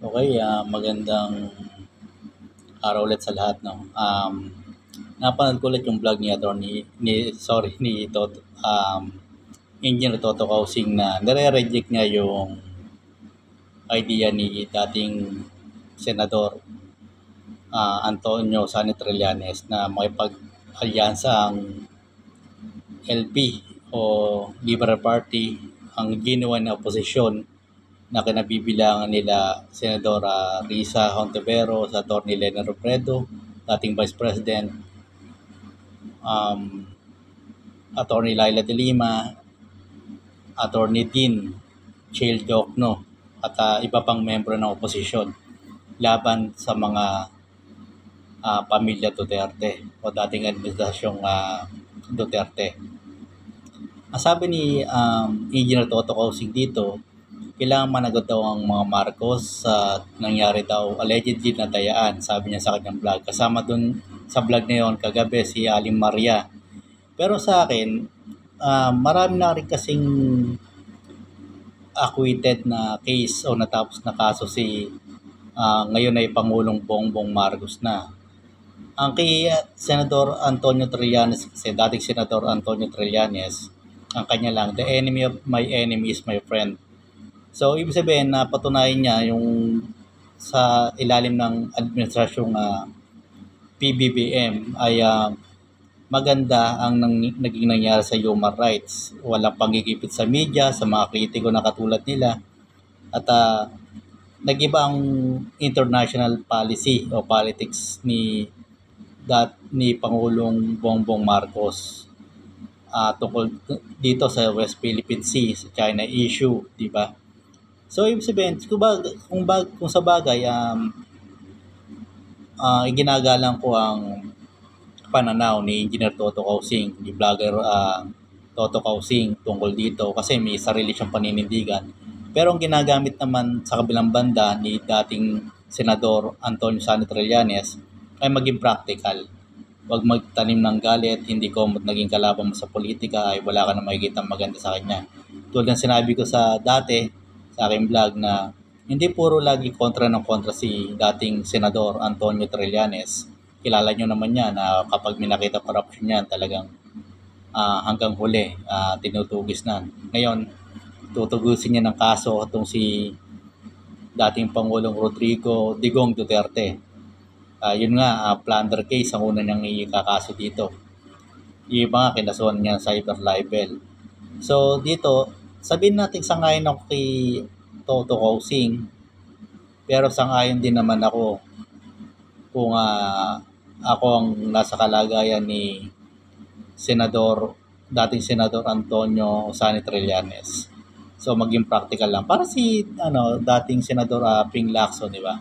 Okay, magandang araw ulit sa lahat, 'no. Napanood ko ulit yung vlog ni attorney ni Toto, Engineer Toto Kausing na nire-reject niya yung idea ni dating Senador Antonio Sani Trillanes na makipag-alyansa ang LP o Liberal Party, ang genuine na oposisyon na kinabibilangan nila Senadora Risa Hontiveros, Atty. Leni Robredo, dating Vice President, um, Atty. Laila de Lima, Atty. Dean Chil Diokno, at iba pang membro ng oposisyon laban sa mga pamilya Duterte o dating administrasyong Duterte. Ang sabi ni Engineer Toto Kausig dito, kailangan managot daw ang mga Marcos sa nangyari daw allegedly na dayaan, sabi niya sa kanyang vlog. Kasama dun sa vlog na yun kagabi si Aling Maria. Pero sa akin, marami na rin kasing acquitted na case o natapos na kaso si ngayon ay Pangulong Bongbong Marcos na. Ang kay Senador Antonio Trillanes, kasi dating Senador Antonio Trillanes, ang kanya lang, the enemy of my enemy is my friend. So, ibig sabihin na patunayan niya yung sa ilalim ng administrasyong PBBM ay maganda ang naging nangyari sa human rights. Walang panggigipit sa media, sa mga kritiko na katulad nila. At nag-iba ang international policy o politics ni Pangulong Bongbong Marcos tungkol dito sa West Philippine Sea, sa China issue, di ba? So, ibig sabihin, kung sa bagay, iginagalang ko ang pananaw ni Engineer Toto Kausing, ni vlogger Toto Kausing tungkol dito kasi may sarili siyang paninindigan. Pero ang ginagamit naman sa kabilang banda ni dating Senador Antonio Sani Trillanes ay maging practical. Huwag magtanim ng galit, hindi ko naging kalaban mo sa politika ay wala ka na makikita maganda sa kanya. Tulad ng sinabi ko sa aking vlog na hindi puro lagi kontra si dating Senador Antonio Trillanes. Kilala nyo naman yan na kapag may nakita corruption yan talagang hanggang huli tinutugis na. Ngayon, tutugusin niya ng kaso itong si dating Pangulong Rodrigo Digong Duterte. Yun nga, plunder case ang una niyang ikakaso dito. Yung iba nga, kinasuhan niya cyber libel. So, dito, sabihin natin sangayon ako kay Toto Kausing, pero sangayon din naman ako kung ako ang nasa kalagayan ni dating Senador Antonio Sani Trillanes. So, maging practical lang. Para si dating Senador Ping Lacson, di ba?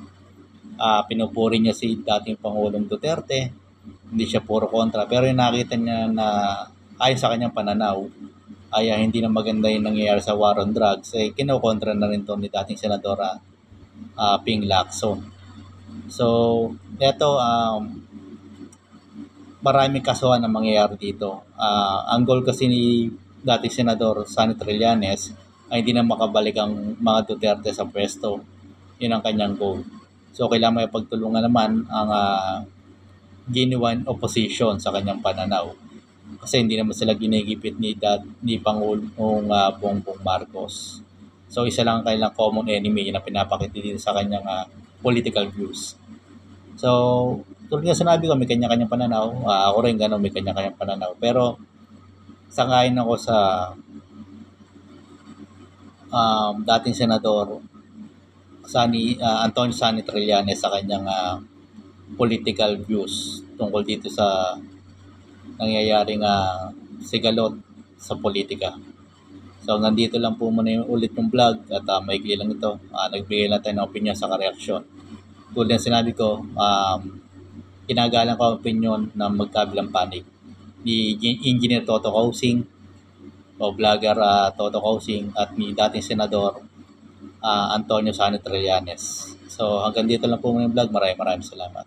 Pinupuri niya si dating Pangulong Duterte, hindi siya puro kontra, pero yung nakita niya na ayon sa kanyang pananaw ay hindi na maganda yung nangyayari sa war on drugs, kinokontra na rin to ni dating Senadora Ping Lacson. So, eto, maraming kasuhan na mangyayari dito. Ang goal kasi ni dating Senador Sani Trillanes ay hindi na makabalik ang mga Duterte sa pwesto. Yun ang kanyang goal. So, kailangan may pagtulungan naman ang genuine opposition sa kanyang pananaw. Kasi hindi naman sila ginigipit ni Pangulong Bongbong Marcos. So, isa lang ang kailang common enemy na pinapakita dito sa kanyang political views. So, tulad nga sinabi ko, may kanya-kanyang pananaw. Ako rin gano'n, may kanya-kanyang pananaw. Pero, sangayon ako sa dating Senador Antonio Sani Trillanes sa kanyang political views tungkol dito sa nangyayaring sigalot sa politika. So, nandito lang po muna ulit yung vlog at maikli lang ito. Nagbigay lang tayo ng opinion sa kareaksyon. Tulad ng sinabi ko, ginagalang ko ang opinion na magkabilang panig ni Engineer Toto Kausing o vlogger Toto Kausing at ni dating Senador Antonio Sani Trillanes. So, hanggang dito lang po muna yung vlog. Maraming salamat.